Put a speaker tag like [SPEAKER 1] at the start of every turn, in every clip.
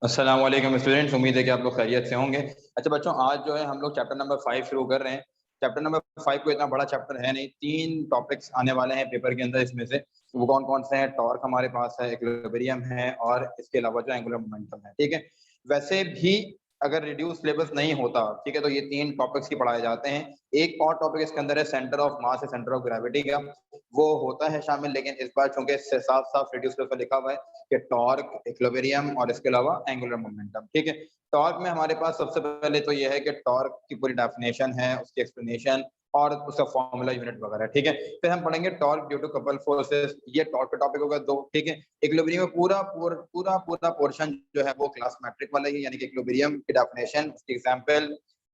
[SPEAKER 1] अस्सलाम वालेकुम स्टूडेंट्स, उम्मीद है कि आप लोग खैरियत से होंगे। अच्छा बच्चों, आज जो है हम लोग चैप्टर नंबर 5 शुरू कर रहे हैं। चैप्टर नंबर 5 को इतना बड़ा चैप्टर है नहीं, 3 टॉपिक्स आने वाले हैं पेपर के अंदर। इसमें से वो कौन कौन से हैं? टॉर्क हमारे पास है, इक्विलिब्रियम है और इसके अलावा जो एंगुलर मोमेंटम है। ठीक है, वैसे भी अगर रिड्यूस सिलेबस नहीं होता, ठीक है, तो ये 3 टॉपिक्स ही पढ़ाए जाते हैं। एक और टॉपिक इसके अंदर है सेंटर ऑफ मास है, सेंटर ऑफ ग्रेविटी का, वो होता है शामिल, लेकिन इस बार चूंकि साफ साफ रिड्यूस सिलेबस लिखा हुआ है कि टॉर्क, इक्विलिब्रियम और इसके अलावा एंगुलर मोमेंटम। ठीक है, टॉर्क में हमारे पास सबसे पहले तो ये है कि टॉर्क की पूरी डेफिनेशन है, उसकी एक्सप्लेनेशन और उसका फॉर्मूला, यूनिट वगैरह। ठीक है, फिर हम पढ़ेंगे torque due to couple forces, ये टॉर्क का टॉपिक होगा 2। ठीक है, इक्विलिब्रियम में पूरा पोर्शन जो है वो क्लास मैट्रिक वाला ही, यानी कि इक्विलिब्रियम की डेफिनेशन, उसकी एग्जांपल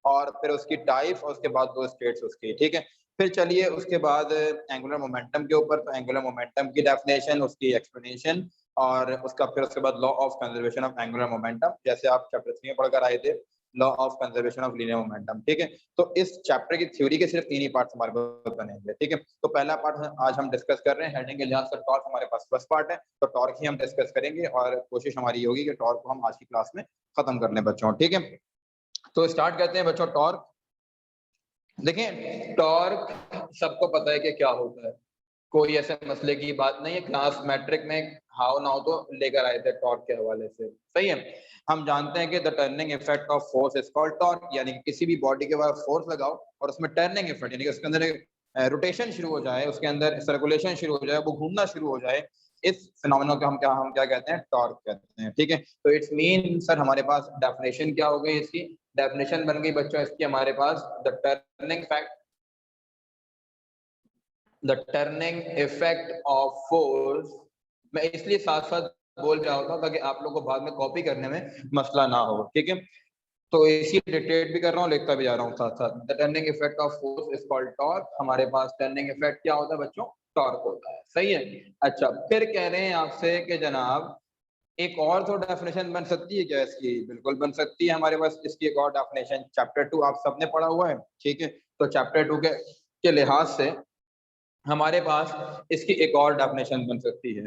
[SPEAKER 1] और फिर उसकी टाइप और उसके बाद 2 स्टेट्स उसकी। ठीक है, फिर चलिए उसके बाद एंगुलर मोमेंटम के ऊपर, तो एंगुलर मोमेंटम की डेफिनेशन, उसकी एक्सप्लेनेशन और उसके बाद law of conservation of angular momentum, जैसे आप चैप्टर 3 में पढ़कर आए थे, law of conservation of linear momentum. ठीक है, तो इस चैप्टर की थ्योरी के सिर्फ 3 ही पार्ट्स हमारे पास बनेंगे। ठीक है, तो पहला पार्ट आज हम डिस्कस कर रहे हैं, हेडिंग के लिहाज से टॉर्क हमारे पास फर्स्ट पार्ट है, तो टॉर्क ही हम डिस्कस करेंगे और कोशिश हमारी होगी कि टॉर्क को हम आज की क्लास में खत्म कर लें बच्चों। ठीक है, तो स्टार्ट करते हैं बच्चों। टॉर्क, देखिए टॉर्क सबको पता है कि क्या होता है, कोई ऐसे मसले की बात नहीं है। क्लास मैट्रिक में हाउ नाउ तो लेकर आए थे टॉर्क के हवाले से, सही है। हम जानते हैं कि the turning effect of force is called torque, यानी कि किसी भी बॉडी के बाद फोर्स लगाओ और उसमें टर्निंग इफेक्ट, यानी कि उसके अंदर रोटेशन शुरू हो जाए, उसके अंदर सर्कुलेशन शुरू हो जाए, वो घूमना शुरू हो जाए, इस फिनोमेनन को हम क्या कहते हैं? टॉर्क कहते हैं। ठीक है, तो इट्स मीन सर हमारे पास डेफिनेशन क्या हो गई? इसकी डेफिनेशन बन गई बच्चों इसकी हमारे पास, the turning effect of force. मैं इसलिए साथ साथ बोल रहा होता हूँ ताकि आप लोगों को बाद में कॉपी करने में मसला ना हो। ठीक है, तो इसी डिटेक्ट भी कर रहा हूँ, लिखता भी जा रहा हूँ साथ साथ। The turning effect of force is called torque. हमारे पास टर्निंग इफेक्ट क्या होता है बच्चों? टॉर्क होता है, सही है। अच्छा, फिर कह रहे हैं आपसे कि जनाब एक और तो डेफिनेशन बन सकती है क्या इसकी? बिल्कुल बन सकती है, हमारे पास इसकी एक और डेफिनेशन, चैप्टर 2 आप सबने पढ़ा हुआ है। ठीक है, तो चैप्टर 2 के लिहाज से हमारे पास इसकी एक और डेफिनेशन बन सकती है।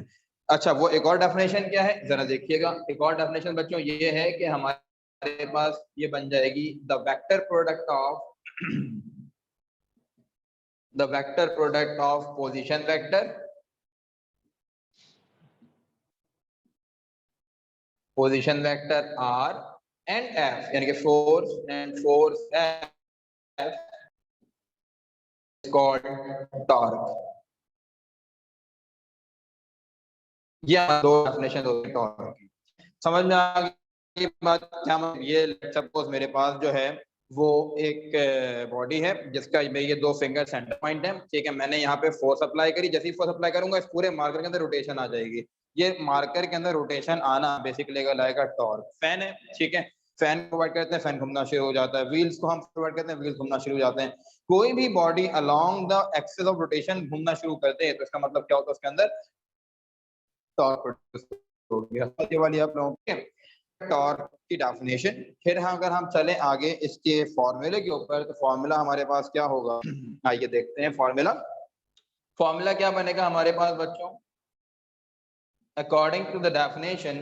[SPEAKER 1] अच्छा, वो एक और डेफिनेशन क्या है जरा देखिएगा। एक और डेफिनेशन बच्चों ये है कि हमारे पास ये बन जाएगी the vector product of position vector R and F, यानी कि force F is called torque. ये दो डेफिनेशन होती है टॉर्क की। समझ में आ गई बात? क्या मतलब ये, सपोज मेरे पास जो है वो एक बॉडी है जिसका ये 2 फिंगर सेंटर पॉइंट है। ठीक है, मैंने यहाँ पे फोर्स अप्लाई करी, जैसे ही फोर्स अप्लाई करूंगा इस पूरे मार्कर के अंदर रोटेशन आ जाएगी। ये मार्कर के अंदर रोटेशन आना बेसिकली लाएगा टॉर्क। फैन है, ठीक है, फैन प्रोवाइड करते हैं, फैन घूमना शुरू हो जाता है। व्हील्स को हम प्रोवाइड करते हैं, व्हील्स घूमना शुरू हो जाते हैं। कोई भी body along the axis of rotation घूमना शुरू करते हैं तो इसका मतलब क्या होता है? उसके अंदर टॉर्क प्रोड्यूस हो गया। ये वाली आप लोगों के टॉर्क की डेफिनेशन। फिर अगर हम चलें आगे इसके फॉर्मूले के ऊपर, तो फॉर्मूला हमारे पास क्या होगा? आइए देखते हैं फॉर्मूला क्या बनेगा हमारे पास बच्चों। अकॉर्डिंग टू द डेफिनेशन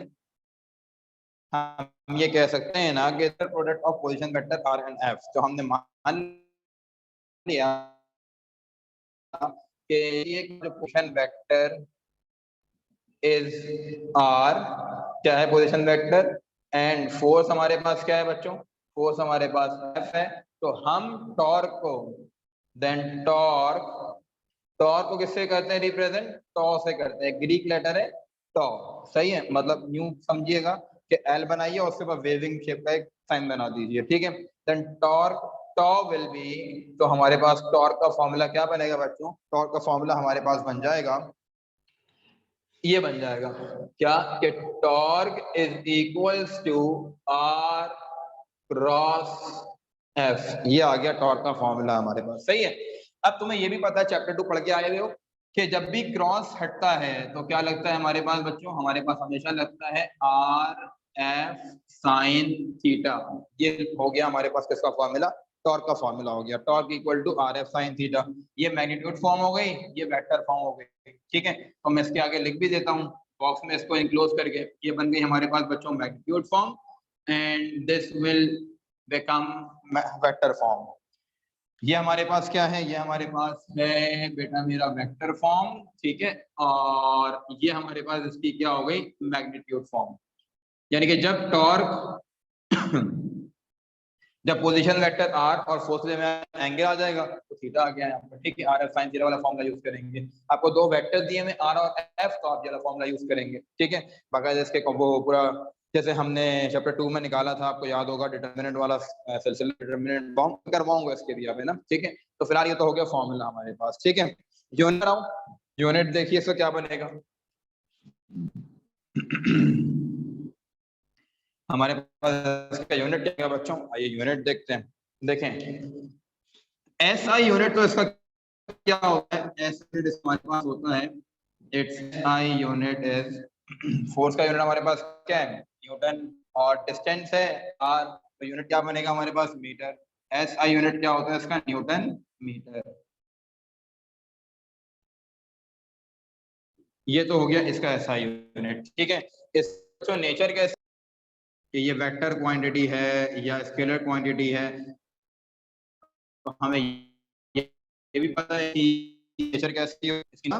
[SPEAKER 1] हम ये कह सकते हैं ना कि product of position vector R and F, तो हमने मान लिया कि ये जो पोजीशन वेक्टर इज आर, क्या है? Position vector. एंड फोर्स हमारे पास क्या है बच्चों? फोर्स हमारे पास एफ है। तो हम टॉर्क को टॉर्क को किससे करते हैं रिप्रेजेंट? टॉ से करते हैं, ग्रीक लेटर है टॉ, सही है। मतलब यूं समझिएगा कि एल बनाइए और उसके बाद वेविंग शेप का एक साइन बना दीजिए। ठीक है, then torque tau will be, तो हमारे पास टॉर्क का फॉर्मूला क्या बनेगा बच्चों? टॉर्क का फॉर्मूला हमारे पास बन जाएगा, ये बन जाएगा क्या कि torque is equals to R cross F. ये आ गया टॉर्क का फॉर्मूला हमारे पास, सही है। अब तुम्हें ये भी पता है, चैप्टर 2 पढ़ के आए हो कि जब भी क्रॉस हटता है तो क्या लगता है हमारे पास बच्चों? हमारे पास हमेशा लगता है आर एफ साइन थीटा। ये हो गया हमारे पास किसका फॉर्मूला? टॉर्क का फॉर्मूला हो गया, torque equal to R F sine theta. ये मैग्नीट्यूड फॉर्म हो गई, ये वेक्टर फॉर्म हो गई। ठीक है, तो मैं इसके आगे लिख भी देता हूँ, बॉक्स में इसको इंक्लोज करके ये बन गई हमारे पास बच्चों magnitude form, and this will become vector form. ये हमारे पास क्या है, ये हमारे पास है बेटा मेरा वेक्टर फॉर्म, ठीक है, और ये हमारे पास इसकी क्या हो गई, मैग्नीट्यूड फॉर्म। यानी कि जब टॉर्क जब पोजीशन वेक्टर आर और फोर्स में एंगल आ जाएगा तो थीटा आ गया है आपका, ठीक है। आर एफ साइन थीटा वाला फॉर्मूला यूज करेंगे। आपको दो वेक्टर दिए में आर और एफ, तो आप ये वाला फॉर्मूला यूज करेंगे, ठीक है। बाकायदा इसके वो पूरा जैसे हमने चैप्टर 2 में निकाला था, आपको याद होगा, डिटरमिनेंट वाला सिलसिला डिटरमिनेंट फॉर्म करवाऊंगा इसके भी अभी ना, ठीक है। तो फिलहाल ये तो हो गया फॉर्मूला हमारे पास, ठीक है। यूनिट आओ, यूनिट देखिए इसका क्या बनेगा। हमारे पास इसका यूनिट क्या है बच्चों, आइए यूनिट देखते हैं। देखें एस आई यूनिट तो इसका क्या होता है, एस यूनिट हमारे पास होता है, it's I unit is force का यूनिट हमारे पास क्या है, न्यूटन, और डिस्टेंस है आर, तो यूनिट क्या बनेगा हमारे पास, मीटर। एस आई यूनिट क्या होता है इसका, न्यूटन मीटर। ये तो हो गया इसका एस आई यूनिट, ठीक है। इस जो नेचर कैसे कि ये वेक्टर क्वांटिटी है या स्केलर क्वांटिटी है, तो हमें ये भी पता है कि नेचर कैसी है इसकी ना,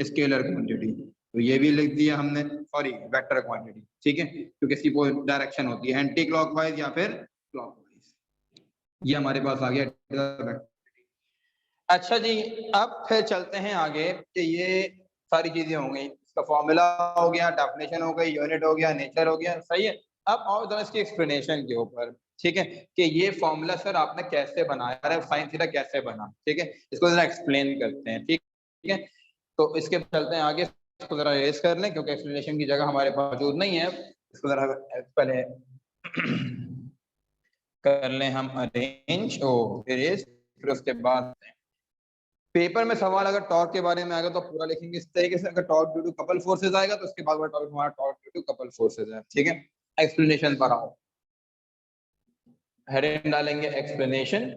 [SPEAKER 1] स्केलर क्वांटिटी, तो ये भी लिख दिया हमने, सॉरी वेक्टर क्वांटिटी, ठीक है, क्योंकि इसकी डायरेक्शन होती है एंटी क्लॉकवाइज या फिर क्लॉकवाइज। ये हमारे पास आ गया। अच्छा जी, अब फिर चलते हैं आगे कि ये सारी चीजें हो गई, इसका फॉर्मूला हो गया, डेफिनेशन हो गई, यूनिट हो गया, नेचर हो गया, सही है। अब आओ जरा इसकी एक्सप्लेनेशन के ऊपर, ठीक है, कि ये फॉर्मूला सर आपने कैसे बनाया है, साइन थीटा कैसे बना, ठीक है, इसको जरा एक्सप्लेन करते हैं, ठीक है। तो इसके चलते हैं आगे, इसको जरा रेस कर लें क्योंकि एक्सप्लेनेशन की जगह हमारे पास मौजूद नहीं है। इसको जरा पहले कर लें हम अरेंज, ओ रेस, फिर उसके बाद पेपर में सवाल अगर टॉर्क के बारे में आएगा तो पूरा लिखेंगे इस तरीके से, अगर torque due to couple forces आएगा तो उसके बाद टॉपिक हमारा torque due to couple forces है, ठीक है। एक्सप्लेनेशन पर आओ, हेडिंग डालेंगे एक्सप्लेनेशन।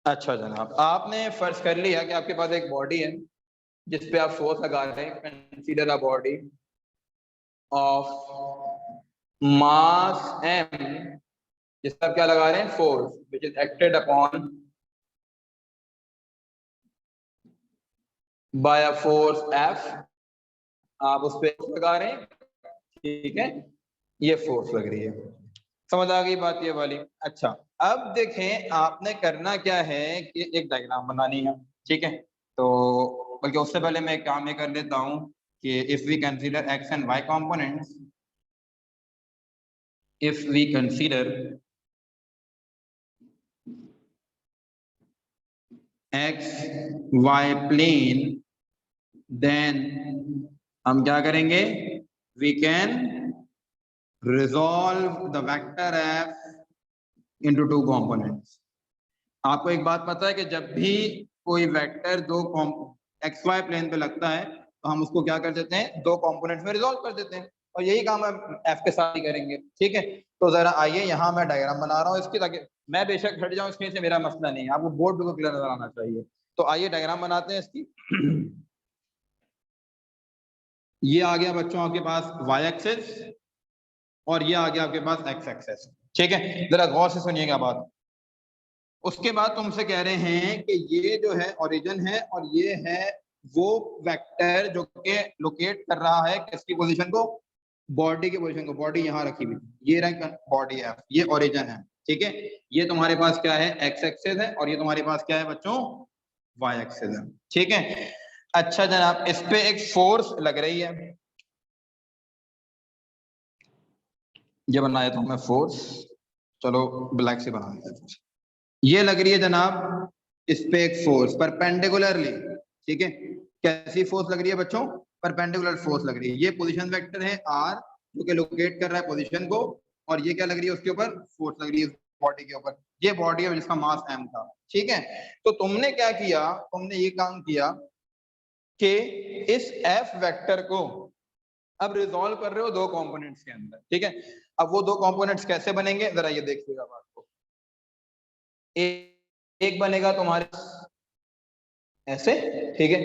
[SPEAKER 1] अच्छा जनाब, आपने फर्ज कर लिया कि आपके पास एक बॉडी है जिसपे आप फोर्स लगा रहे हैं, consider a body of mass m, जिस पर क्या लगा रहे हैं, force which is acted upon bye a force F, आप उस पर लगा रहे हैं, ठीक है, ये फोर्स लग रही है, समझ आ गई बात ये वाली। अच्छा अब देखें आपने करना क्या है कि एक डायग्राम बनानी है, ठीक है। तो बल्कि उससे पहले मैं एक काम ये कर लेता हूं कि if we consider X and Y components, if we consider X Y plane, then हम क्या करेंगे, we can resolve the vector F into two components. आपको एक बात पता है कि जब भी कोई वेक्टर दो एक्स वाई प्लेन पे लगता है तो हम उसको क्या कर देते हैं, दो कंपोनेंट्स में रिजॉल्व कर देते हैं, और यही काम हम एफ के साथ ही करेंगे, ठीक है। तो जरा आइए यहाँ मैं डायग्राम बना रहा हूँ इसकी, ताकि मैं बेशक हट जाऊँ इसमें से मेरा मसला नहीं है, आपको बोर्ड बिल्कुल क्लियर नजर आना चाहिए। तो आइए डायग्राम बनाते हैं इसकी। ये आ गया बच्चों आपके पास वाई एक्सिस, और ये आ गया आपके पास एक्स एक्सिस, ठीक है। जरा गौर से सुनिएगा बात। उसके बाद तुमसे कह रहे हैं कि ये जो है ओरिजिन है और ये है वो वेक्टर जो कि लोकेट कर रहा है किसकी पोजीशन को, बॉडी की पोजीशन को। बॉडी यहाँ रखी हुई, ये रैंक बॉडी है, ये ओरिजिन है, ठीक है। ये तुम्हारे पास क्या है, एक्स एक्सिस है, और ये तुम्हारे पास क्या है बच्चों, वाई एक्सिस है, ठीक है। अच्छा जनाब, इस पे एक फोर्स लग रही है, ये बनाया था मैं फोर्स, चलो ब्लैक से बना देते हैं। ये लग रही है जनाब इस पे एक फोर्स परपेंडिकुलरली, ठीक है। कैसी फोर्स लग रही है बच्चों, परपेंडिकुलर फोर्स लग रही है। ये पोजीशन वेक्टर है आर जो कि लोकेट कर रहा है पोजीशन को, और ये क्या लग रही है उसके ऊपर, फोर्स लग रही है बॉडी के ऊपर। ये बॉडी है जिसका मास m था, ठीक है। तो तुमने क्या किया, तुमने ये काम किया कि इस f वेक्टर को अब रिजॉल्व कर रहे हो दो कंपोनेंट्स के अंदर, ठीक है। अब वो दो कंपोनेंट्स कैसे बनेंगे जरा ये देखिएगा बात को। एक बनेगा तुम्हारे ऐसे, ठीक है,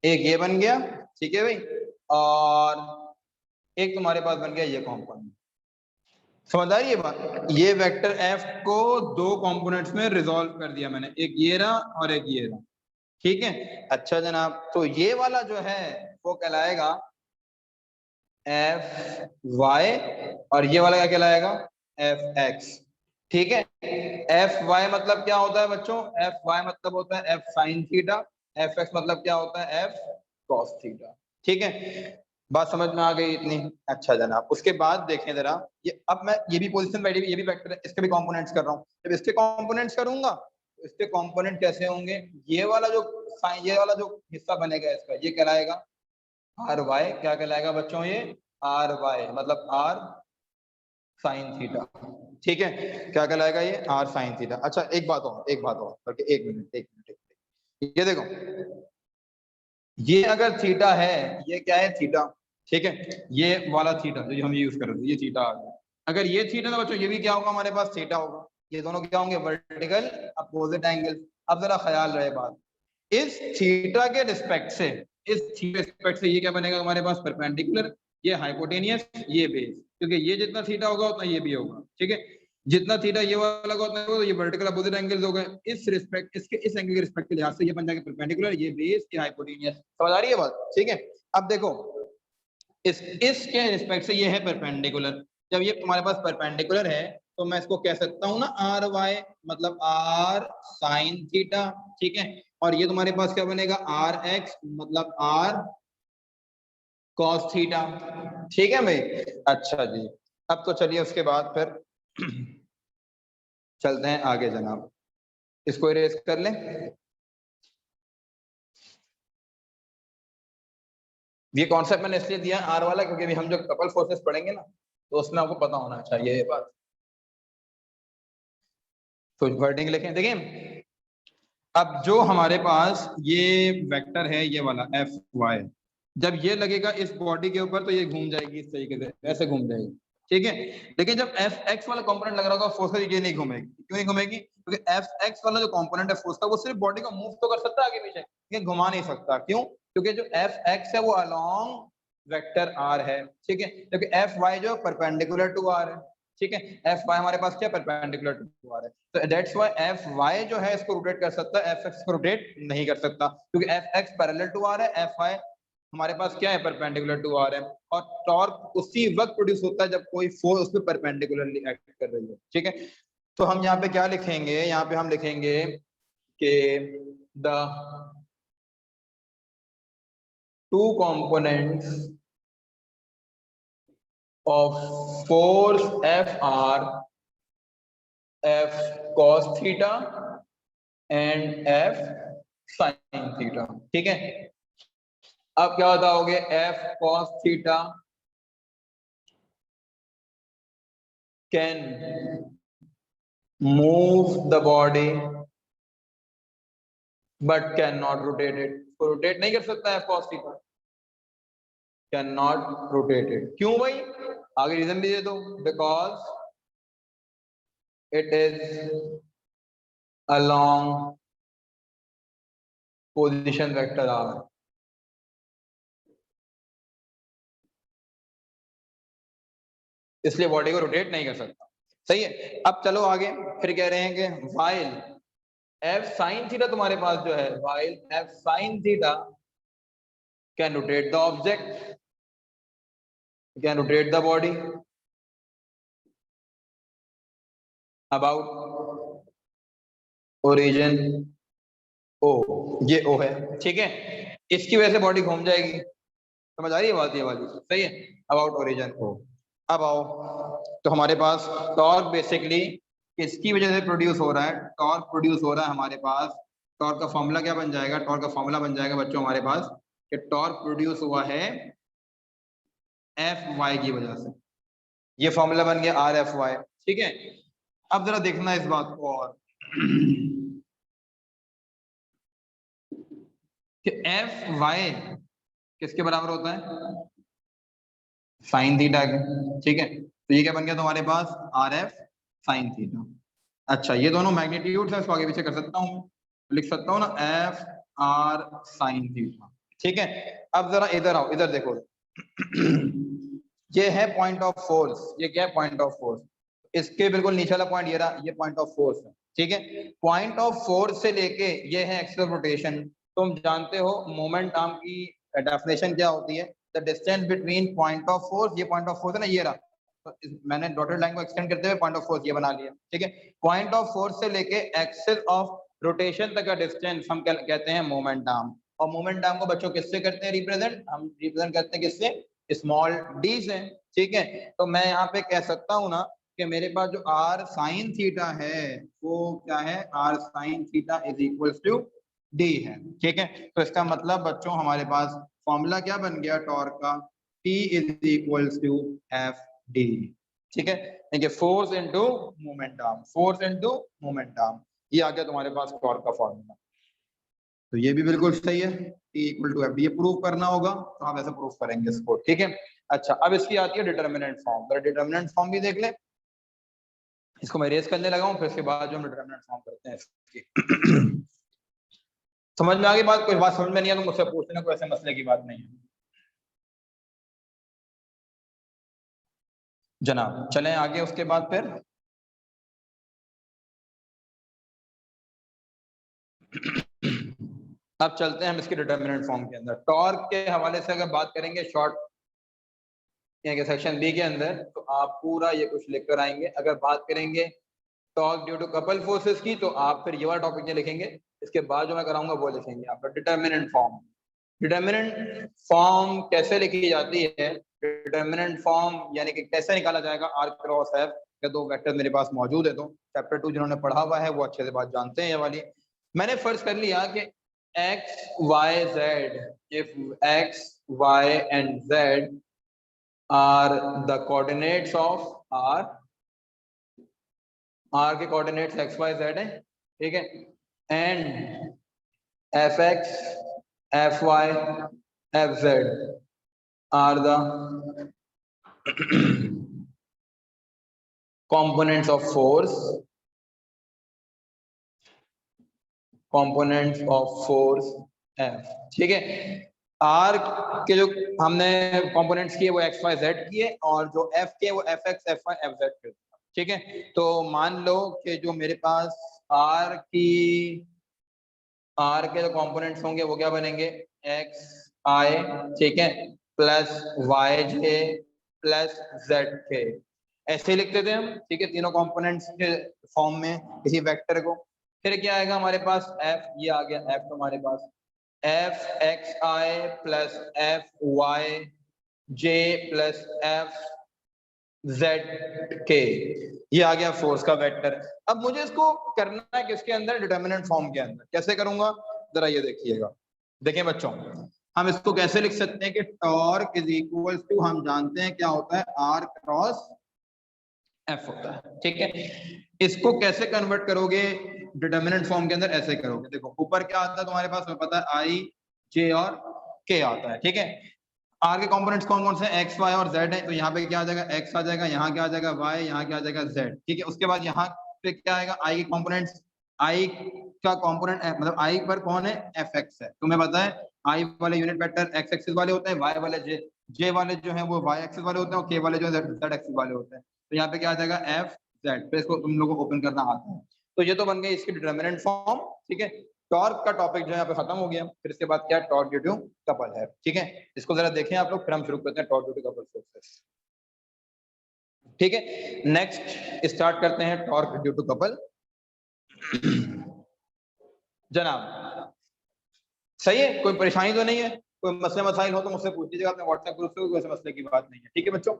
[SPEAKER 1] एक ये बन गया, ठीक है भाई, और एक तुम्हारे पास बन गया ये कॉम्पोनेंट। समझ आ रही है बात? ये वेक्टर एफ को दो कंपोनेंट्स में रिजॉल्व कर दिया मैंने, एक ये रहा और एक ये रहा, ठीक है। अच्छा जनाब, तो ये वाला जो है वो कहलाएगा एफ वाई, और ये वाला क्या कहलाएगा एफ एक्स, ठीक है। एफ वाई मतलब क्या होता है बच्चों? एफ वाई मतलब होता है F sine theta, F x मतलब क्या होता है एफ कॉस थीटा, ठीक है। बात समझ में आ गई इतनी? अच्छा जनाब, उसके बाद देखें जरा, ये अब मैं ये भी पोजीशन ये भी वेक्टर है, इसके भी कंपोनेंट्स कर रहा हूँ। जब इसके कंपोनेंट्स करूंगा तो इसके कंपोनेंट कैसे होंगे? ये वाला जो हिस्सा बनेगा इसका, ये कहलाएगा आर वाई। क्या कहलाएगा बच्चों? ये आर वाई मतलब आर साइन थीटा, ठीक है। क्या कहलाएगा? ये आर साइन थीटा। अच्छा एक बात और बल्कि एक मिनट, ये देखो, ये अगर थीटा है, ये क्या है थीटा, ठीक है, ये वाला थीटा जो हम यूज कर रहे थे, ये थीटा आ गया। अगर ये थीटा ना बच्चों, ये भी क्या होगा हमारे पास? थीटा होगा। ये दोनों क्या होंगे? Vertical opposite angle. अब जरा ख्याल रहे बात, इस थीटा के रिस्पेक्ट से, इस थीटा रिस्पेक्ट से ये क्या बनेगा हमारे पास? परपेंडिकुलर, ये हाइपोटेनियस, ये बेस, क्योंकि ये जितना थीटा होगा उतना ये भी होगा, ठीक है। जितना थीटा ये वाला होगा उतना ये वर्टिकल अपोजिट एंगल्स हो गए। इस रिस्पेक्ट, इसके इस एंगल के रिस्पेक्ट के लिहाज से ये बन जाएगा परपेंडिकुलर, ये बेस, ये हाइपोटेनियस। समझ आ रही है बात? ठीक है। अब देखो, इसके रिस्पेक्ट से ये है परपेंडिकुलर। जब ये तुम्हारे पास परपेंडिकुलर है तो मैं इसको कह सकता हूँ ना आर वाई मतलब आर साइन थीटा, ठीक है। और ये तुम्हारे पास क्या बनेगा? आर एक्स मतलब आर कॉस थीटा, ठीक है भाई। अच्छा जी, अब तो चलिए उसके बाद फिर चलते हैं आगे जनाब, इसको इरेज कर लें। ये कॉन्सेप्ट मैंने इसलिए दिया आर वाला क्योंकि अभी हम जो कपल फोर्सेस पढ़ेंगे ना, तो उसमें आपको पता होना चाहिए ये बात। तो वर्डिंग लिखें, देखिए अब जो हमारे पास ये वेक्टर है ये वाला एफ वाई, जब ये लगेगा इस बॉडी के ऊपर तो ये घूम जाएगी इस तरीके से, ऐसे घूम जाएगी, ठीक है। लेकिन जब एफ एक्स वाला कंपोनेंट लग रहा होगा फोर्स का, ये नहीं घूमेगी। क्यों नहीं घूमेगी? क्योंकि एफ एक्स वाला जो कंपोनेंट है फोर्स का, वो सिर्फ बॉडी को मूव तो कर सकता है आगे पीछे, लेकिन घुमा नहीं सकता। क्यों? क्योंकि जो एफ एक्स है वो अलोंग वेक्टर आर है, ठीक है। क्योंकि एफ वाई जो परपेंडिकुलर टू आर है, ठीक है। एफ वाई हमारे पास क्या परपेंडिकुलर टू आर है, तो दैट्स व्हाई एफ वाई जो है इसको रोटेट कर सकता है, एफ एक्स को रोटेट नहीं कर सकता, क्योंकि F X parallel to R है, एफ वाई हमारे पास क्या है? परपेंडिकुलर टू आर है। और टॉर्क उसी वक्त प्रोड्यूस होता है जब कोई फोर्स उस पर परपेंडिकुलरली एक्ट कर रही है, ठीक है। तो हम यहाँ पे क्या लिखेंगे? यहाँ पे हम लिखेंगे कि the two components of force F are F cos theta and F sin theta, ठीक है। अब क्या बताओगे? F cos theta can move the body but cannot rotate it, तो रोटेट नहीं कर सकता है F cos theta, cannot rotate it। क्यों भाई? आगे रीजन भी दे दो, because it is along position vector R, इसलिए बॉडी को रोटेट नहीं कर सकता। सही है। अब चलो आगे, फिर कह रहे हैं कि वाइल एफ साइन थीटा तुम्हारे पास जो है, while F sine theta can rotate the object, can rotate the body about origin O, ये ओ है, ठीक है। इसकी वजह से बॉडी घूम जाएगी। समझ आ रही है बात ये वाली? सही है। About origin O. अब आओ, तो हमारे पास टॉर्क बेसिकली किसकी वजह से प्रोड्यूस हो रहा है? टॉर्क प्रोड्यूस हो रहा है हमारे पास, टॉर्क का फॉर्मूला क्या बन जाएगा? टॉर्क का फॉर्मूला बन जाएगा बच्चों हमारे पास कि टॉर्क प्रोड्यूस हुआ है एफ वाई की वजह से। ये फॉर्मूला बन गया आर एफ वाई, ठीक है। अब जरा देखना इस बात को और कि एफ वाई किसके बराबर होता है? साइन थीटा के, ठीक है। तो ये क्या बन गया तुम्हारे पास? R F sine theta. अच्छा ये दोनों मैग्नीट्यूड है, इसको आगे पीछे कर सकता हूँ, लिख सकता हूँ ना एफ आर साइन थीटा, ठीक है, अब जरा इधर आओ, इधर देखो। ये है पॉइंट ऑफ फोर्स, ये क्या है पॉइंट ऑफ फोर्स, इसके बिल्कुल नीचे वाला पॉइंट ये रहा, ये पॉइंट ऑफ फोर्स है। ठीक है, पॉइंट ऑफ फोर्स से लेके ये है एक्सियल रोटेशन। तुम जानते हो मोमेंट आर्म की डेफिनेशन क्या होती है, the distance between point of force, ये पॉइंट ऑफ फोर्स है ना, ये रहा, तो मैंने डॉटेड लाइन को एक्सटेंड करते हुए पॉइंट ऑफ फोर्स ये बना लिया। ठीक है, पॉइंट ऑफ फोर्स से लेके एक्सिस ऑफ रोटेशन तक का डिस्टेंस हम कहते हैं मोमेंट आर्म। और मोमेंट आर्म को बच्चों किससे करते हैं रिप्रेजेंट, हम रिप्रेजेंट करते हैं किससे, स्मॉल डी से। ठीक है, तो मैं यहाँ पे कह सकता हूँ ना कि मेरे पास जो आर साइन थीटा है वो क्या है, R sine theta is equal to D है। ठीक है, तो इसका मतलब बच्चों हमारे पास फॉर्मूला क्या बन गया टॉर्क का, T is equal to F D. ठीक है, देखिए force into moment arm, force into moment arm, ये आ गया तुम्हारे पास टॉर्क का फॉर्मूला। तो ये भी बिल्कुल सही है, T equal to F D, ये प्रूव करना होगा तो आप ऐसे प्रूव करेंगे इसको। ठीक है, अच्छा अब इसकी आती है डिटर्मिनेंट फॉर्म, तो डिटर्मिनेंट फॉर्म भी देख ले, इसको मैं रेस करने लगा हूँ, फिर इसके बाद जो हम डिटर्मिनेंट फॉर्म करते हैं इसकी। समझ में आ गई बात, कोई बात समझ में नहीं है तो मुझसे पूछना, कोई ऐसे मसले की बात नहीं है जनाब। चलें आगे, उसके बाद फिर अब चलते हैं हम इसके डिटर्मिनेंट फॉर्म के अंदर। टॉर्क के हवाले से अगर बात करेंगे शॉर्ट सेक्शन बी के अंदर, तो आप पूरा ये कुछ लिख कर आएंगे। अगर बात करेंगे torque due to couple forces की, तो आप फिर ये वाला टॉपिक नहीं लिखेंगे, इसके बाद जो मैं कराऊंगा वो लिखेंगे आपका डिटर्मिनेंट फॉर्म। डिटर्मिनेंट फॉर्म कैसे लिखी जाती है, डिटर्मिनेंट फॉर्म यानी कि कैसे निकाला जाएगा आर क्रॉस एफ, के दो वेक्टर मेरे पास मौजूद है, तो चैप्टर 2 जिन्होंने पढ़ा हुआ है वो अच्छे से बात जानते हैं ये वाली। मैंने फर्ज कर लिया कि X Y Z, if X Y and Z are the coordinates of R के कोऑर्डिनेट्स एक्स वाई जेड है, ठीक है, and F X F Y F Z are the components of force, components of force F। ठीक है, R के जो हमने components किए वो एक्स वाई जेड किए, और जो F के वो F X F Y F Z के। ठीक है, तो मान लो कि जो मेरे पास R के जो कंपोनेंट्स होंगे वो क्या बनेंगे, एक्स आई, ठीक है, प्लस वाई जे प्लस जेड के, ऐसे लिखते थे हम। ठीक है, तीनों कंपोनेंट्स के फॉर्म में किसी वेक्टर को। फिर क्या आएगा हमारे पास, एफ, ये आ गया एफ हमारे पास, एफ एक्स आई प्लस एफ वाई जे प्लस एफ जेड के, ये आ गया फोर्स का वेक्टर। अब मुझे इसको करना है किसके अंदर, डिटर्मिनेंट फॉर्म के अंदर। कैसे करूंगा, जरा ये देखिएगा। देखें बच्चों, हम इसको कैसे लिख सकते हैं कि टॉर्क इज इक्वल टू, हम जानते हैं क्या होता है, आर क्रॉस एफ होता है। ठीक है, इसको कैसे कन्वर्ट करोगे डिटर्मिनेंट फॉर्म के अंदर, ऐसे करोगे। देखो ऊपर क्या आता है तुम्हारे पास, पता है आई जे और के आता है। ठीक है, आर के कंपोनेंट्स कौन कौन से, एक्स वाई और जेड है, तो यहाँ पे क्या आ जाएगा, एक्स आ जाएगा, यहाँ क्या आ जाएगा वाई, यहाँ क्या आ जाएगा जेड। ठीक है, उसके बाद यहाँ पे क्या आएगा, आई के कंपोनेंट्स, आई का कंपोनेंट मतलब आई पर कौन है, एफ एक्स है। तुम्हें पता है आई वाले यूनिट वेक्टर एक्स एक्सिस वाले होते हैं, वाई वाले जे वाले जो है वो वाई एक्सिस वाले होते हैं, और के वाले जो है जेड एक्सिस वाले होते हैं। तो यहाँ पे क्या आ जाएगा, एफ जेड। तो इसको तुम लोगों को ओपन करना आता है। तो ये तो बन गई इसकी डिटर्मिनेंट फॉर्म। ठीक है, टॉर्क का टॉपिक जो है यहाँ पे खत्म हो गया। फिर इसके बाद क्या, टॉर्क ड्यू टू कपल है। ठीक है, इसको जरा देखें आप लोग, फिर हम शुरू करते हैं torque due to couple forces. ठीक है, नेक्स्ट स्टार्ट करते हैं टॉर्क ड्यू टू कपल। जनाब सही है, कोई परेशानी तो नहीं है, कोई मसले मसाइल हो तो मुझसे पूछ लीजिएगा अपने व्हाट्सएप ग्रुप से, कोई ऐसे मसले की बात नहीं है। ठीक है बच्चों,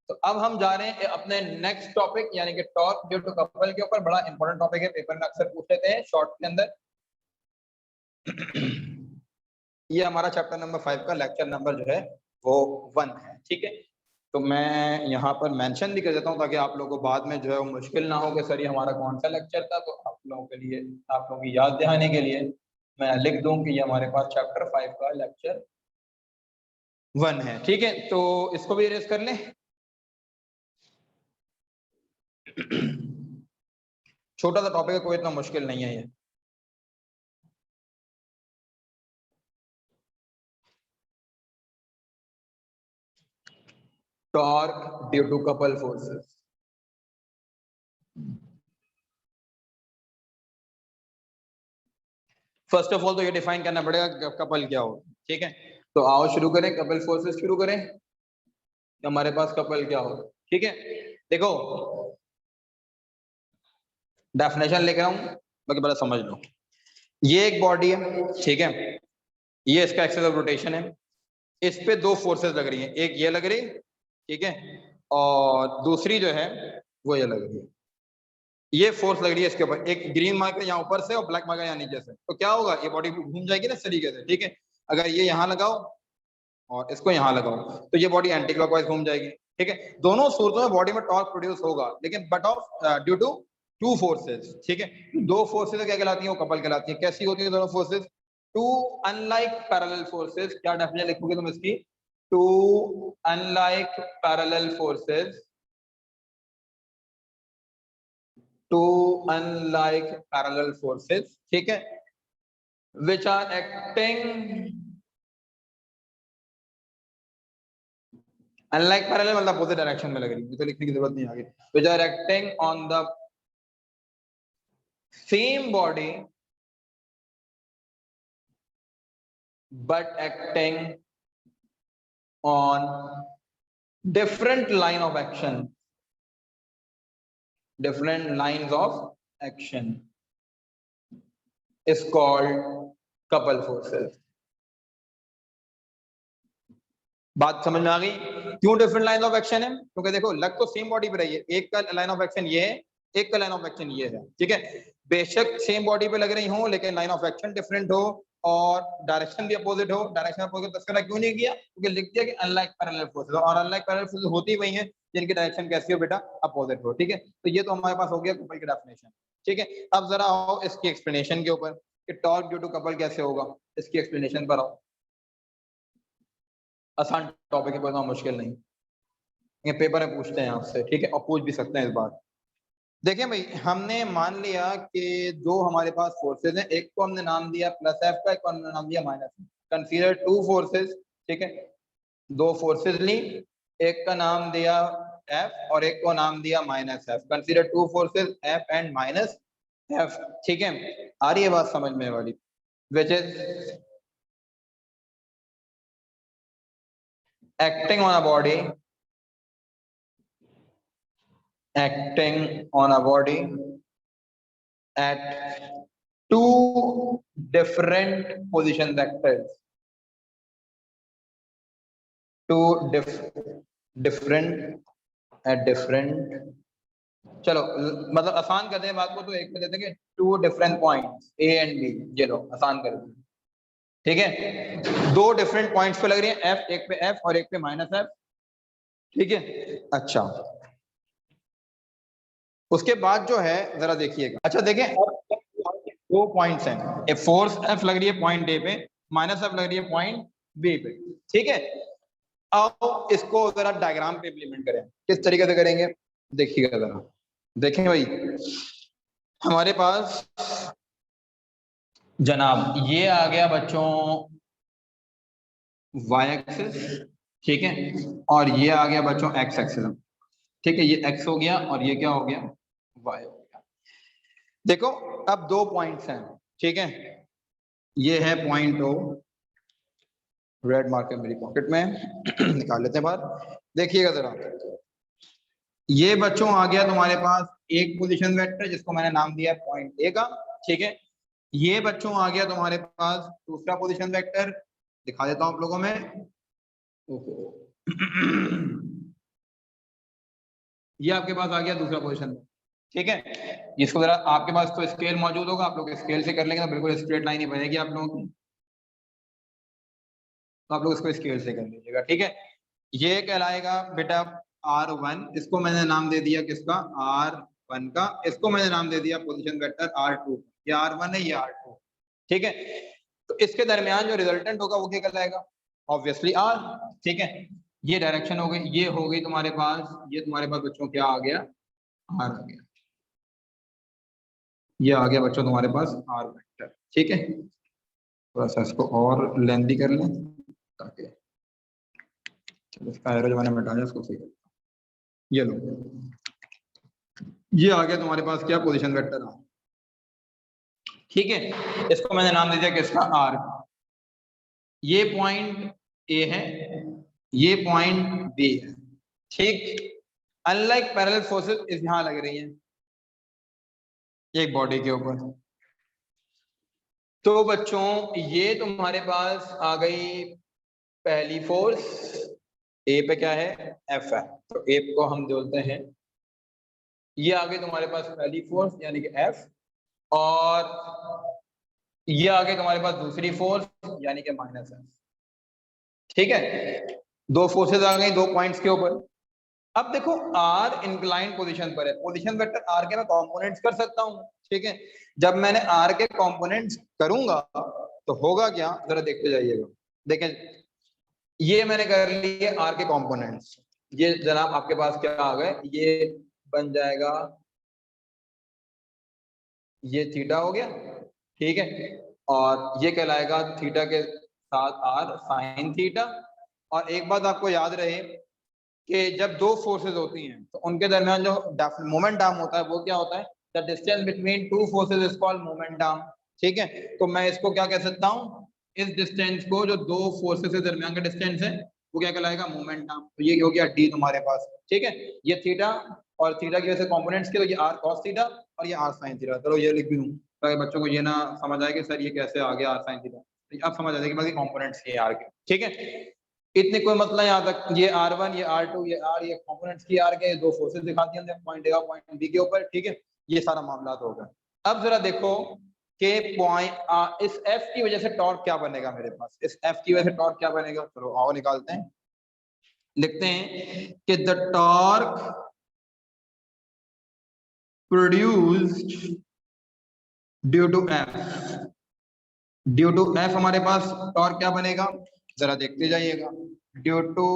[SPEAKER 1] तो अब हम जा रहे हैं अपने नेक्स्ट टॉपिक यानी कि टॉर्क ड्यू टू कपल के ऊपर। बड़ा इंपॉर्टेंट टॉपिक है, पेपर में अक्सर पूछ लेते हैं शॉर्ट के अंदर। ये हमारा चैप्टर नंबर 5 का लेक्चर नंबर जो है वो 1 है। ठीक है, तो मैं यहाँ पर मेंशन भी कर देता हूँ ताकि आप लोगों को बाद में जो है वो मुश्किल ना हो कि सर ये हमारा कौन सा लेक्चर था। तो आप लोगों के लिए, आप लोगों की याद दिलाने के लिए मैं लिख दूं कि ये हमारे पास चैप्टर 5 का लेक्चर 1 है। ठीक है, तो इसको भी इरेज कर लें। छोटा सा टॉपिक है, कोई इतना मुश्किल नहीं है ये। Torque due to couple forces. First of all तो ये डिफाइन करना पड़ेगा कपल क्या हो, ठीक है। तो आओ शुरू करें, कपल फोर्सेस शुरू करें। हमारे पास कपल क्या हो, ठीक है। देखो डेफिनेशन लेकर आऊं, बाकी बड़ा समझ लो। ये एक बॉडी है, ठीक है, ये इसका एक्सिस ऑफ रोटेशन है, इस पे दो फोर्सेस लग रही हैं, एक ये लग रही, ठीक है, और दूसरी जो है वो ये लग रही है। ये फोर्स लग रही है इसके ऊपर, एक ग्रीन मार्कर यहाँ ऊपर से और ब्लैक मार्कर यहाँ नीचे से, तो क्या होगा, ये बॉडी घूम जाएगी ना इस तरीके से, ठीक है। अगर ये यहाँ लगाओ और इसको यहाँ लगाओ तो ये बॉडी एंटी क्लॉकवाइज घूम जाएगी, ठीक है। दोनों सूरतों में बॉडी में टॉर्क प्रोड्यूस होगा, लेकिन but of due to two forces, ठीक है। दो फोर्सेस क्या कहलाती हैं, वो कपल कहलाती हैं। कैसी होती है दोनों forces, two unlike parallel forces. क्या डेफिनेशन लिखोगे तुम इसकी, two unlike parallel forces, two unlike parallel forces, ठीक है, which are acting unlike parallel मतलब अपोजिट डायरेक्शन में लग रही है, तो लिखने की जरूरत नहीं आगे, which are acting on the same body but acting on different line of action, different lines of action is called couple forces। बात समझ में आ गई, क्यों डिफरेंट लाइन ऑफ एक्शन है, क्योंकि देखो लग तो सेम बॉडी पे रही है, एक का लाइन ऑफ एक्शन ये है, एक का लाइन ऑफ एक्शन ये है, ठीक है। बेशक सेम बॉडी पे लग रही हो, लेकिन लाइन ऑफ एक्शन डिफरेंट हो और डायरेक्शन भी अपोजिट हो। डायरेक्शन अपोजिट तस्करा क्यों नहीं किया, क्योंकि लिख दिया कि अनलाइक पैरेलल फोर्सेस, और अनलाइक पैरेलल फोर्सेस होती वही है जिनकी डायरेक्शन कैसी हो बेटा, अपोजिट हो, ठीक है। तो ये तो हमारे पास हो गया कपल की डेफिनेशन, ठीक है। अब जरा आओ इसकी एक्सप्लेनेशन के ऊपर कि टॉर्क ड्यू टू कपल कैसे होगा, इसकी एक्सप्लेनेशन पर आओ। आसान टॉपिक है, कोई मुश्किल नहीं, ये पेपर में पूछते हैं आपसे, ठीक है, और पूछ भी सकते हैं इस बार। देखिए भाई, हमने मान लिया कि दो हमारे पास फोर्सेज हैं, एक को हमने नाम दिया प्लस एफ का, एक को हमने नाम दिया minus F. Consider two forces, ठीक है, दो फोर्सेज ली, एक का नाम दिया एफ और एक को नाम दिया minus F. Consider two forces F and minus F, ठीक है। आ रही है बात समझ में वाली, which is acting on a body, acting on a body at two different position vectors, two different at different, चलो मतलब आसान कर दें बात को, तो एक में देते हैं two different points A and B, ये लो आसान कर दें, ठीक है। दो डिफरेंट पॉइंट्स पे लग रही है एफ, एक पे एफ और एक पे माइनस एफ, ठीक है। अच्छा, उसके बाद जो है जरा देखिएगा, अच्छा देखें, दो पॉइंट्स हैं, फोर्स एफ लग रही है पॉइंट ए पे, माइनस एफ लग रही है पॉइंट बी पे, ठीक है। अब इसको जरा डायग्राम पे इंप्लीमेंट करें, किस तरीके से करेंगे देखिएगा जरा। देखें भाई, हमारे पास जनाब ये आ गया बच्चों वाई एक्सिस, ठीक है, और ये आ गया बच्चों एक्स एक्सिस, ठीक है। ये एक्स हो गया और ये क्या हो गया, वाई हो गया। देखो अब दो पॉइंट्स हैं, ठीक है, ये है पॉइंट ओ, रेड मार्कर मेरी पॉकेट में निकाल लेते हैं बाहर, देखिएगा जरा। ये बच्चों आ गया तुम्हारे पास एक पोजीशन वेक्टर जिसको मैंने नाम दिया पॉइंट ए का, ठीक है। ये बच्चों आ गया तुम्हारे पास दूसरा पोजीशन वेक्टर, दिखा देता हूं आप लोगों में, ये आपके पास आ गया दूसरा पोजीशन, ठीक है। इसको जरा आपके पास तो स्केल मौजूद होगा, आप लोग स्केल से कर लेंगे तो बिल्कुल स्ट्रेट लाइन ही बनेगी आप लोगों की, तो आप लोग इसको स्केल से कर लीजिएगा, ठीक है। ये कहलाएगा बेटा R1, इसको मैंने नाम दे दिया किसका, R1 का, इसको मैंने नाम दे दिया पोजीशन वेक्टर R2, ये R1 है ये R2, ठीक है। तो इसके दरमियान जो रिजल्टेंट होगा वो क्या कहलाएगा, ऑब्वियसली R, ठीक है। ये डायरेक्शन हो गई, ये हो गई तुम्हारे पास, ये तुम्हारे पास बच्चों क्या आ गया, R आ गया, ये आ गया बच्चों तुम्हारे पास R वेक्टर, ठीक है। थोड़ा सा इसको और लेंथी कर लें ताकि इसका एरो जो मैंने मिटाया इसको सही करता हूं। ये लो, ये आ गया तुम्हारे पास क्या, पोजीशन वेक्टर आ। ठीक है, इसको मैंने नाम दे दिया किसका, आर। ये पॉइंट ए है, ये पॉइंट बी है। ठीक, अनलाइक पैरेलल फोर्सेस इस यहां लग रही हैं एक बॉडी के ऊपर। तो बच्चों ये तुम्हारे पास आ गई पहली फोर्स, ए पे क्या है, एफ है, तो ए को हम बोलते हैं, ये आ गई तुम्हारे पास पहली फोर्स यानी कि एफ, और ये आ गई तुम्हारे पास दूसरी फोर्स यानी कि माइनस एफ। ठीक है, दो फोर्सेस आ गई दो पॉइंट्स के ऊपर। अब देखो आर इंक्लाइन पोजीशन पर है, पोजीशन वेक्टर आर के मैं कंपोनेंट्स कर सकता हूं। ठीक है, जब मैंने आर के कंपोनेंट्स करूंगा तो होगा क्या, जरा देखते जाइएगा। देखें, ये मैंने कर लिए आर के कंपोनेंट्स, ये जनाब आपके पास क्या आ गए, ये बन जाएगा, ये थीटा हो गया। ठीक है, और ये कहलाएगा थीटा के साथ आर साइन थीटा। और एक बात आपको याद रहे कि जब दो फोर्सेस होती हैं तो उनके दरमियान जो मोमेंट आर्म होता है वो क्या होता है, the distance between two forces is called moment arm. ठीक है, तो मैं इसको क्या कह सकता हूँ, इस डिस्टेंस को जो दो फोर्सेस के दरमियान का डिस्टेंस है वो क्या कहलाएगा, मोमेंट आर्म। तो ये हो गया डी तुम्हारे पास। ठीक है, ये थीटा और थीटा की वजह से कंपोनेंट्स के, तो ये आर कॉस थीटा और ये आर साइन थीटा। चलो ये लिख भी दूं ताकि बच्चों को ये ना समझ आए कि सर ये कैसे आ गया आर साइन थीटा, अब समझ आ जाएगी बाकी कंपोनेंट्स के आर के। ठीक है, इतने कोई मसला यहाँ तक, ये R1 ये R2 ये R, ये कंपोनेंट्स की आर के दो फोर्सेस दिखाती हैं पॉइंट ए और पॉइंट बी के ऊपर। ठीक है, ये सारा मामला होगा। अब जरा देखो कि पॉइंट इस F की वजह से टॉर्क क्या बनेगा मेरे पास, इस F की वजह से टॉर्क क्या बनेगा, चलो आओ निकालते हैं। लिखते हैं कि the torque produced due to F, due to F हमारे पास टॉर्क क्या बनेगा, जरा देखते जाइएगा। ड्यू टू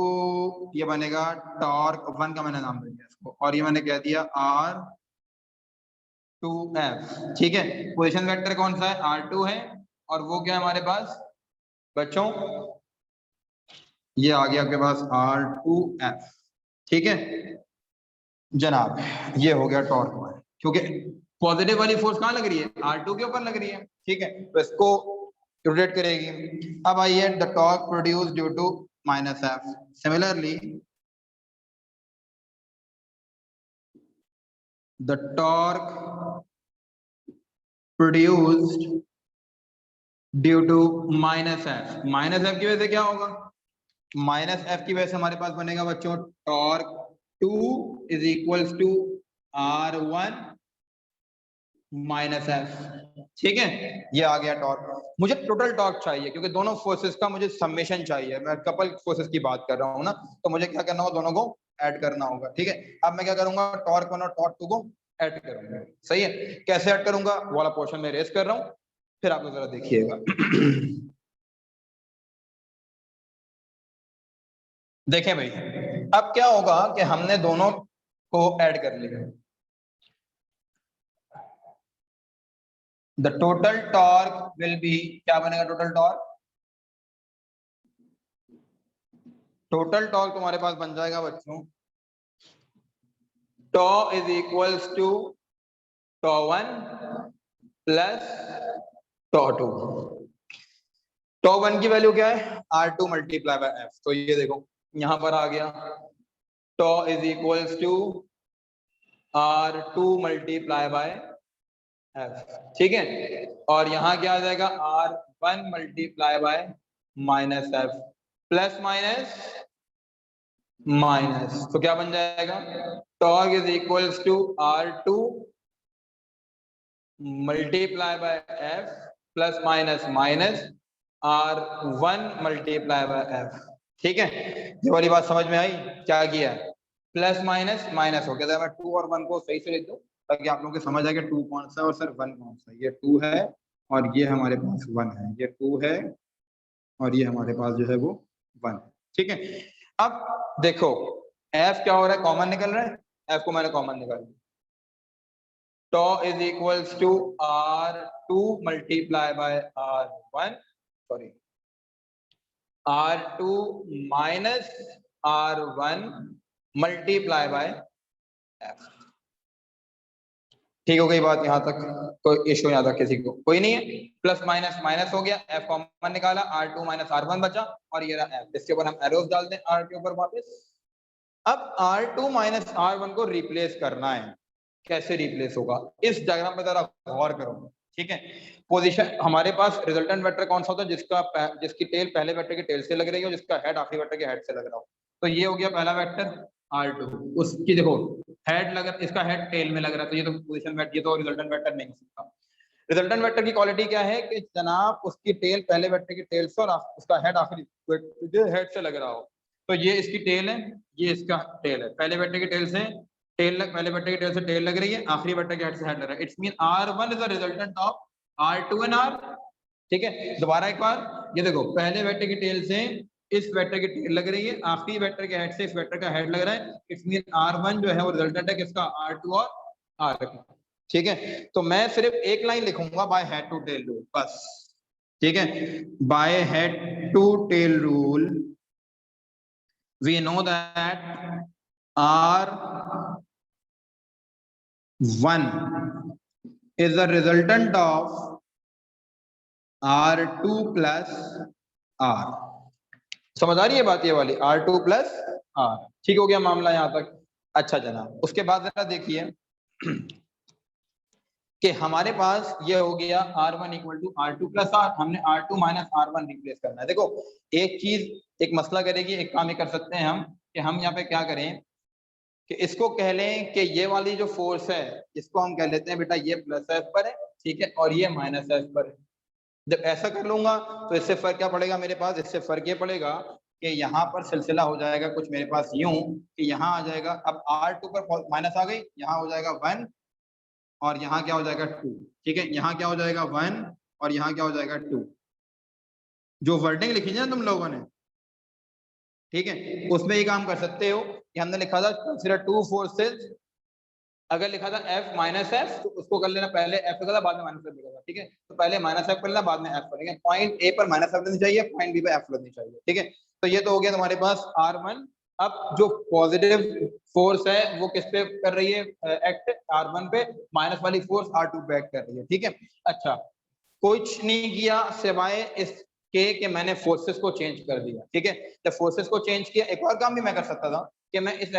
[SPEAKER 1] ये बनेगा टॉर्क वन का मैंने नाम दे दिया इसको, और ये मैंने कह दिया आर टू एफ। ठीक है, पोजीशन वेक्टर कौन सा है, R2 है, और वो क्या है हमारे पास बच्चों, ये आ गया आपके पास R2F। ठीक है जनाब, ये हो गया टॉर्क वन, क्योंकि पॉजिटिव वाली फोर्स कहाँ लग रही है, R2 के ऊपर लग रही है। ठीक है, तो इसको रोटेट करेगी। अब आइए, the torque produce due to minus F. Similarly the torque produced due to minus F, minus F की वजह से क्या होगा, माइनस एफ की वजह से हमारे पास बनेगा बच्चों torque 2 is equals to R1 minus F. ठीक है, ये आ गया टॉर्क। मुझे टोटल टॉर्क चाहिए क्योंकि दोनों फोर्सेस का मुझे समेशन चाहिए, मैं कपल फोर्सेस की बात कर रहा हूँ ना, तो मुझे क्या करना होगा, दोनों को ऐड करना होगा। ठीक है, अब मैं क्या करूंगा, टॉर्क वन और टॉर्क टू को ऐड करूंगा। सही है, कैसे ऐड करूंगा वो वाला पोर्शन में रेस कर रहा हूँ, फिर आप लोग जरा देखिएगा। देखें भाई, अब क्या होगा कि हमने दोनों को ऐड कर लिया, the total torque will be, क्या बनेगा टोटल टॉर्क, टोटल टॉर्क तुम्हारे पास बन जाएगा बच्चों tau is equals to tau one plus tau two. Tau one की वैल्यू क्या है, R2 मल्टीप्लाई बाय एफ, तो ये देखो यहां पर आ गया tau is equals to R2 multiply by F. ठीक है, और यहां क्या आ जाएगा, R1 multiply by minus F, plus minus minus, तो क्या बन जाएगा, torque is equals to R2 multiply by F plus minus minus R1 multiply by F. ठीक है, ये वाली बात समझ में आई, क्या किया है, प्लस माइनस माइनस हो गया। मैं 2 और 1 को सही से लिख दूं ताकि आप लोगों को समझ आए कि 2 कौन सा है और सर 1 कौन सा है। ये 2 है और ये हमारे पास 1 है, ये 2 है और ये हमारे पास जो है वो 1 है। ठीक है, अब देखो F क्या हो रहा है, कॉमन निकल रहा है, F को मैंने कॉमन निकाल दिया, tau is equals to R2 multiply by R1, sorry R2 minus R1 multiply by F. ठीक हो गई बात यहाँ तक? कोई इश्यू यहाँ तक किसी को? कोई नहीं है। प्लस माइनस माइनस हो गया, एफ कॉमन निकाला, R2 माइनस R1 बचा और ये रहा एफ। इसके ऊपर हम एरोस डाल दें R के ऊपर वापस। अब R2 माइनस R1 को रिप्लेस करना है। कैसे रिप्लेस होगा इस डायग्राम पे जरा गौर करो। ठीक है, पोजीशन हमारे पास रिजल्टेंट वेक्टर कौन सा होता है? जिसकी टेल पहले वेक्टर की टेल से लग रही हो, जिसका हेड आखिरी वेक्टर के हेड से लग रहा हो। तो ये हो गया पहला वेक्टर R2, उसकी देखो हेड लग, इसका हेड टेल में लग रहा है, तो ये तो पोजीशन वेक्टर, ये तो रिजल्टेंट वेक्टर नहीं हो सकता। रिजल्टेंट वेक्टर की क्वालिटी क्या है कि जनाब उसकी टेल पहले वेक्टर की टेल से और उसका हेड आखिरी हेड से लग रहा हो। तो ये इसकी टेल है, ये इसका टेल है। पहले वेक्टर की टेल से टेल लग, पहले वेक्टर की टेल से टेल लग रही है, आखिरी वेक्टर के हेड से हेड लग रहा है। It's mean R1 is the resultant of R2 and R। ठीक है, दोबारा एक बार ये देखो, पहले वेक्टर की टेल से इस वेक्टर की टेल लग रही है, आखिरी वेक्टर के हेड से इस वेक्टर का हेड लग रहा है। इट्स मीन R1 जो है वो रिजल्टेंट है किसका? R2 और R। ठीक है, तो मैं सिर्फ एक लाइन लिखूंगा by head to tail rule बस। ठीक है, by head to tail rule we know that R1 is the resultant of R2 plus R। समझ आ रही है बात ये वाली? R2 plus R। ठीक हो गया मामला यहाँ तक? अच्छा जनाब, उसके बाद जरा देखिए कि हमारे पास ये हो गया R1 equal to R2 plus R। हमने R2 माइनस R1 रिप्लेस करना है। देखो एक चीज, एक मसला करेगी, एक काम ये कर सकते हैं हम कि हम यहाँ पे क्या करें कि इसको कह लें कि ये वाली जो फोर्स है इसको हम कह लेते हैं बेटा ये प्लस एफ पर है, ठीक है, और ये माइनस एफ पर है। जब ऐसा कर लूंगा तो इससे फर्क क्या पड़ेगा मेरे पास? इससे फर्क ये पड़ेगा कि यहाँ पर सिलसिला हो जाएगा कुछ मेरे पास यूं कि यहाँ आ जाएगा, अब R2 पर माइनस आ गई, यहाँ हो जाएगा 1 और यहाँ क्या हो जाएगा 2। ठीक है, यहाँ क्या हो जाएगा 1 और यहाँ क्या हो जाएगा 2। जो वर्डिंग लिखी है ना तुम लोगों ने, ठीक है, उसमें ये काम कर सकते हो कि हमने लिखा था कंसीडर टू फोर्सेस। अगर लिखा था F माइनस एफ तो उसको कर लेना, पहले F लिखा था बाद में माइनस एफ लिखा था। ठीक है, तो पहले माइनस एफ कर लेना बाद में F करेंगे। पॉइंट A पर माइनस एफ लेनी चाहिए, पॉइंट B पर F लेनी चाहिए। ठीक है, तो ये तो हो गया तुम्हारे पास R1। अब जो पॉजिटिव फोर्स है वो किस पे कर रही है एक्ट? R1 पे। माइनस वाली फोर्स R2 पे एक्ट कर रही है। ठीक है, अच्छा कुछ नहीं किया सिवाय इसके कि मैंने फोर्सेस को चेंज कर दिया। ठीक है, जब फोर्सेस को चेंज किया, एक और काम भी मैं कर सकता था कि मैं इस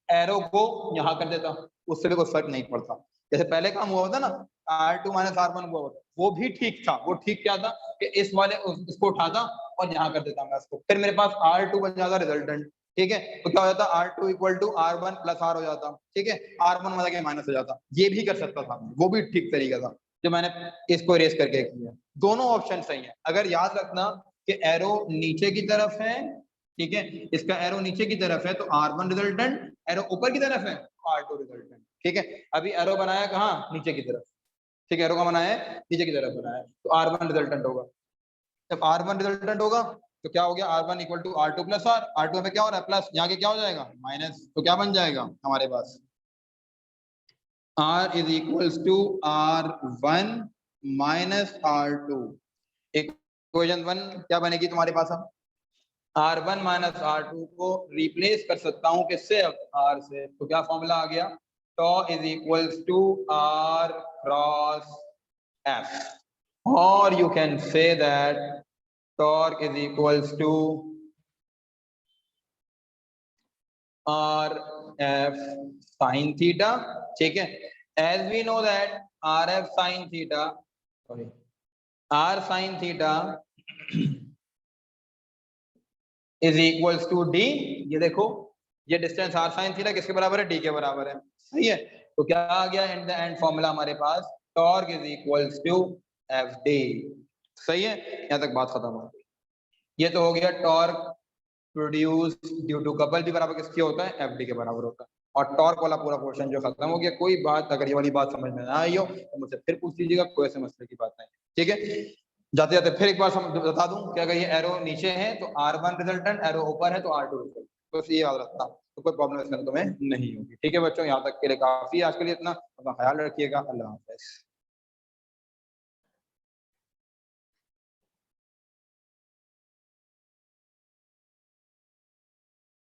[SPEAKER 1] एरो को यहाँ कर देता, उससे भी कोई फर्क नहीं पड़ता। जैसे पहले काम हुआ होता ना R2 माइनस R1 हुआ होता, वो भी ठीक था। वो ठीक क्या था कि इस वाले इसको उठाता और यहाँ कर देता मैं उसको, फिर मेरे पास R2 बन जाता रिजल्टेंट। ठीक है, तो क्या हो जाता? R2 equal to R1 plus R हो जाता। ठीक है, R1 वाला के माइनस हो जाता। ये भी कर सकता था, वो भी ठीक तरीका था जो मैंने इसको इरेज करके किया। दोनों ऑप्शन सही है। अगर याद रखना कि एरो नीचे की तरफ है, ठीक है, इसका एरो नीचे की तरफ है तो R1 रिजल्टेंट, एरो ऊपर की तरफ है R2 रिजल्टेंट। ठीक है, अभी एरो बनाया कहाँ? नीचे की तरफ। ठीक है, एरो का बनाया है नीचे की तरफ बनाया है, तो R1 रिजल्टेंट होगा। जब R1 रिजल्टेंट होगा तो क्या हो गया? R1 equal to R2 plus R। R2 में क्या हो रहा है? प्लस, यहाँ के क्या हो जाएगा? माइनस। तो क्या बन जाएगा हमारे पास? R is equals to R1 minus R2। Equation 1 क्या बनेगी तुम्हारे पास? अब R1 माइनस R2 को रिप्लेस कर सकता हूँ किससे? अब R से। तो क्या फॉर्मूला आ गया? Tau is equals to R cross F, और you can say that torque is equals to RF sin theta. ठीक है, as we know that RF sin theta, sorry, R sin theta is equals to D। ये देखो ये distance R sin theta किसके बराबर है? D के बराबर है। सही है, तो क्या आ गया इन द एंड फॉर्मूला हमारे पास? Torque is equals to FD। सही है, यहाँ तक बात खत्म हो गई। ये तो हो गया torque produce due to couple भी बराबर किसके होता है? FD के बराबर होता है। और टॉर्क वाला पूरा पोर्शन जो खत्म हो गया। कोई बात अगर ये वाली बात समझ में ना आई हो तो मुझसे फिर पूछ लीजिएगा, कोई ऐसे मसले की बात नहीं। ठीक है, जाते जाते फिर एक बार बता दूं कि अगर ये एरो नीचे है तो R1 रिजल्टेंट, एरो ऊपर है तो R2 रिजल्टेंट। बस ये याद रखना, तो कोई प्रॉब्लम इसमें तुम्हें नहीं होगी। ठीक है बच्चों, यहाँ तक के लिए काफी। आज के लिए इतना, अपना ख्याल रखिएगा। अल्लाह हाफ़िज़।